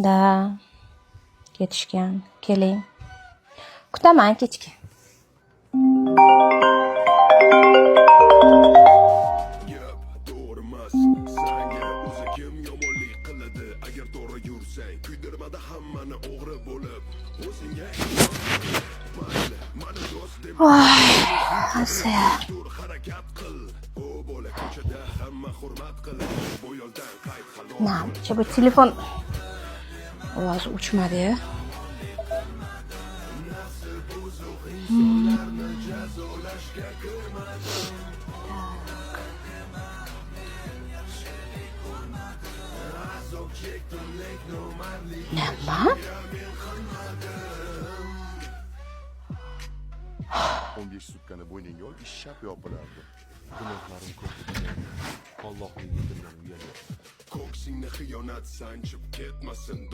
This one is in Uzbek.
Da. Ketishgan. Keling. Kutaman kechga. Gap to'g'rimas, sanga o'zi kim yomonlik qiladi agar to'g'ri yursang, kuydirmada hammani o'g'ri bo'lib, o'zingga mayli, mani do'st deb tur harakat qil. O bola ko'chada hamma hurmat qiladi, bu yo'ldan qayt halol. Namuncha bu telefon ovozi o'chmadi-ya. Nima? 15 sutkani bo'yningga ol, ish shap yopilardi. Gunohlarim ko'p. Allohning yetimdan uyalib. Ko'ksingni xiyonat sanchib ketmasin.